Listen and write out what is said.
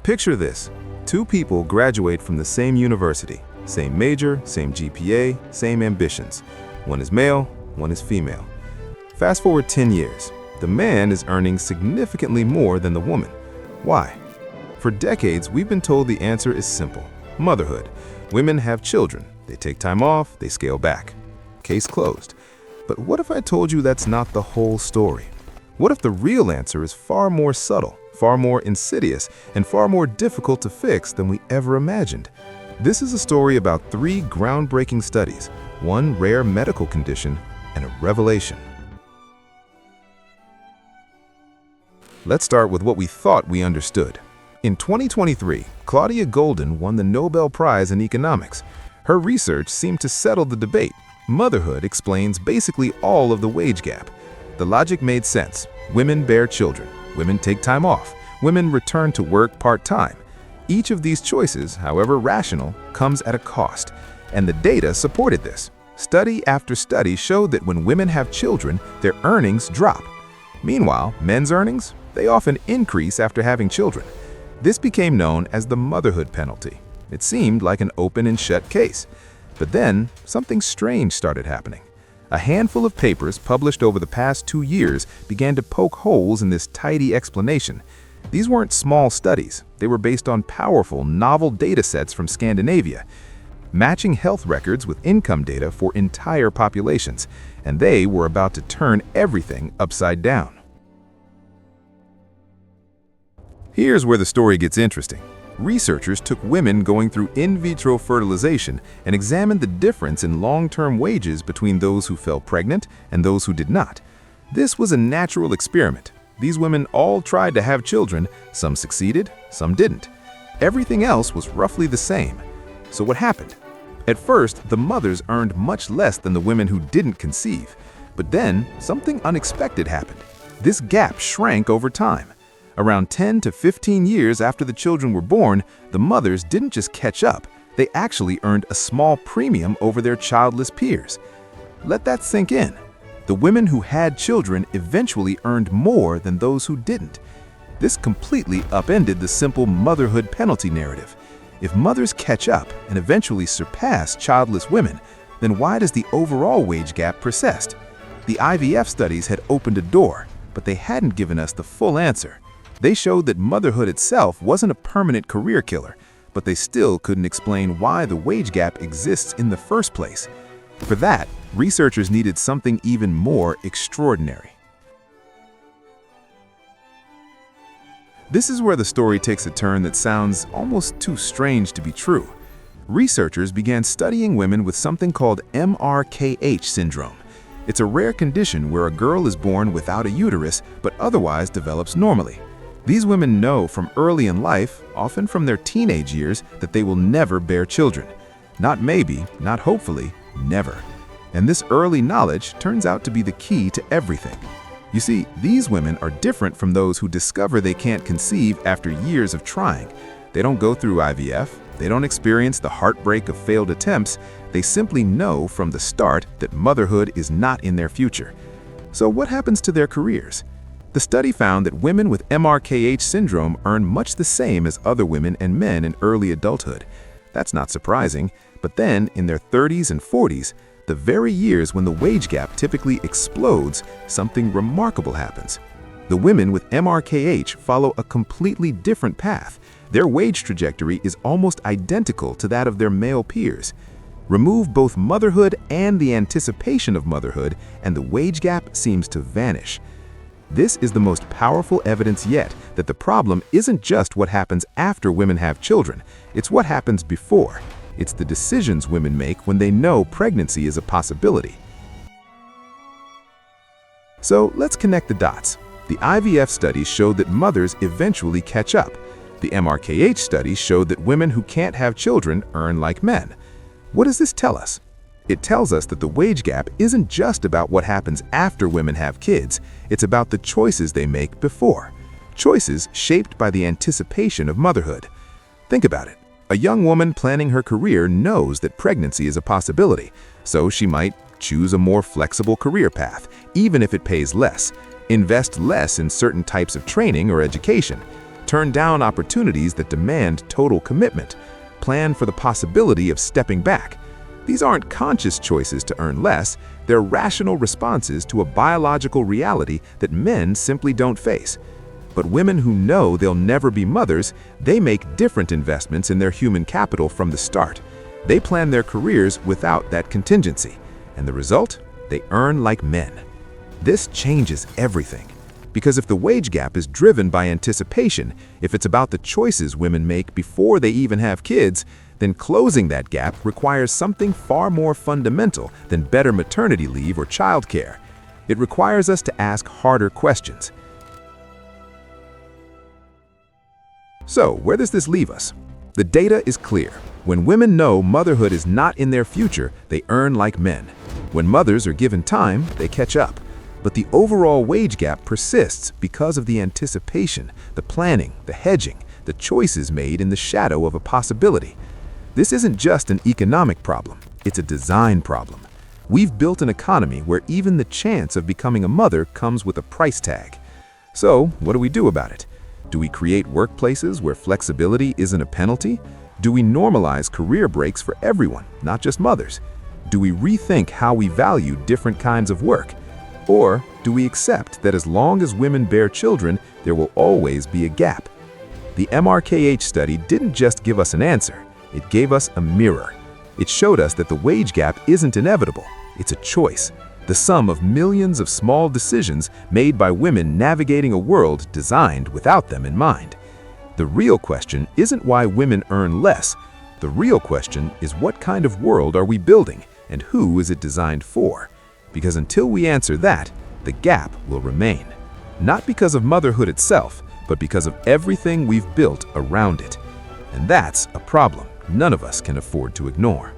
Picture this. Two people graduate from the same university, same major, same GPA, same ambitions. One is male, one is female. Fast forward 10 years. The man is earning significantly more than the woman. Why? For decades, we've been told the answer is simple. Motherhood. Women have children. They take time off, they scale back. Case closed. But what if I told you that's not the whole story? What if the real answer is far more subtle, far more insidious, and far more difficult to fix than we ever imagined? This is a story about 3 groundbreaking studies, 1 rare medical condition, and a revelation. Let's start with what we thought we understood. In 2023, Claudia Goldin won the Nobel Prize in Economics. Her research seemed to settle the debate. Motherhood explains basically all of the wage gap. The logic made sense. Women bear children. Women take time off. Women return to work part-time. Each of these choices, however rational, comes at a cost. And the data supported this. Study after study showed that when women have children, their earnings drop. Meanwhile, men's earnings, they often increase after having children. This became known as the motherhood penalty. It seemed like an open and shut case. But then, something strange started happening. A handful of papers published over the past 2 years began to poke holes in this tidy explanation. These weren't small studies. They were based on powerful, novel datasets from Scandinavia, matching health records with income data for entire populations, and they were about to turn everything upside down. Here's where the story gets interesting. Researchers took women going through in vitro fertilization and examined the difference in long-term wages between those who fell pregnant and those who did not. This was a natural experiment. These women all tried to have children. Some succeeded, some didn't. Everything else was roughly the same. So what happened? At first, the mothers earned much less than the women who didn't conceive. But then, something unexpected happened. This gap shrank over time. Around 10 to 15 years after the children were born, the mothers didn't just catch up, they actually earned a small premium over their childless peers. Let that sink in. The women who had children eventually earned more than those who didn't. This completely upended the simple motherhood penalty narrative. If mothers catch up and eventually surpass childless women, then why does the overall wage gap persist? The IVF studies had opened a door, but they hadn't given us the full answer. They showed that motherhood itself wasn't a permanent career killer, but they still couldn't explain why the wage gap exists in the first place. For that, researchers needed something even more extraordinary. This is where the story takes a turn that sounds almost too strange to be true. Researchers began studying women with something called MRKH syndrome. It's a rare condition where a girl is born without a uterus but otherwise develops normally. These women know from early in life, often from their teenage years, that they will never bear children. Not maybe, not hopefully, never. And this early knowledge turns out to be the key to everything. You see, these women are different from those who discover they can't conceive after years of trying. They don't go through IVF, they don't experience the heartbreak of failed attempts, they simply know from the start that motherhood is not in their future. So what happens to their careers? The study found that women with MRKH syndrome earn much the same as other women and men in early adulthood. That's not surprising, but then in their 30s and 40s, the very years when the wage gap typically explodes, something remarkable happens. The women with MRKH follow a completely different path. Their wage trajectory is almost identical to that of their male peers. Remove both motherhood and the anticipation of motherhood, and the wage gap seems to vanish. This is the most powerful evidence yet that the problem isn't just what happens after women have children, it's what happens before. It's the decisions women make when they know pregnancy is a possibility. So let's connect the dots. The IVF studies showed that mothers eventually catch up. The MRKH studies showed that women who can't have children earn like men. What does this tell us? It tells us that the wage gap isn't just about what happens after women have kids, it's about the choices they make before. Choices shaped by the anticipation of motherhood. Think about it. A young woman planning her career knows that pregnancy is a possibility, so she might choose a more flexible career path, even if it pays less, invest less in certain types of training or education. turn down opportunities that demand total commitment, plan for the possibility of stepping back. These aren't conscious choices to earn less, they're rational responses to a biological reality that men simply don't face. But women who know they'll never be mothers, they make different investments in their human capital from the start. They plan their careers without that contingency, and the result? They earn like men. This changes everything. Because if the wage gap is driven by anticipation, if it's about the choices women make before they even have kids, then closing that gap requires something far more fundamental than better maternity leave or childcare. It requires us to ask harder questions. So, where does this leave us? The data is clear. When women know motherhood is not in their future, they earn like men. When mothers are given time, they catch up. But the overall wage gap persists because of the anticipation, the planning, the hedging, the choices made in the shadow of a possibility. This isn't just an economic problem, it's a design problem. We've built an economy where even the chance of becoming a mother comes with a price tag. So, what do we do about it? Do we create workplaces where flexibility isn't a penalty? Do we normalize career breaks for everyone, not just mothers? Do we rethink how we value different kinds of work? Or do we accept that as long as women bear children, there will always be a gap? The MRKH study didn't just give us an answer, it gave us a mirror. It showed us that the wage gap isn't inevitable, it's a choice, the sum of millions of small decisions made by women navigating a world designed without them in mind. The real question isn't why women earn less. The real question is what kind of world are we building and who is it designed for? Because until we answer that, the gap will remain. Not because of motherhood itself, but because of everything we've built around it. And that's a problem none of us can afford to ignore.